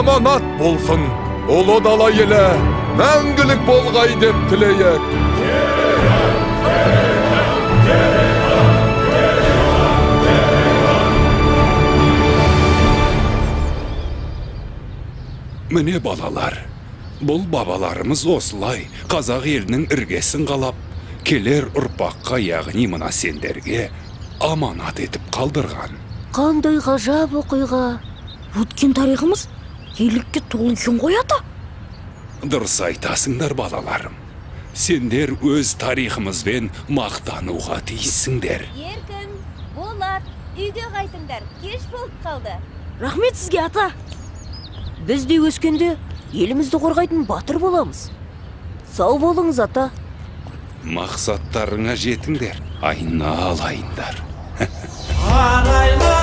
аманат болсын. Ұлы дала елі мәңгілік болғай деп тілейік. Міне балалар, бұл бабаларымыз осылай қазақ елінің іргесін қалап, келер ұрпаққа, яғни мына сендерге аманат етіп қалдырған. Қандай ғажап оқиға. Өткен тарихымыз ерлікке толы екен ғой ата. Дұрыс айтасыңдар балаларым. Сендер өз тарихымызбен мақтануға тиіссіңдер. Еркін, Болат, үйге қайтыңдар, кеш болып қалды. Рахмет сізге ата. Біз де өскенде елімізді қорғайтын батыр боламыз. Сау болыңыз ата. Мақсаттарыңа жетіңдер, айналайындар. Ағайла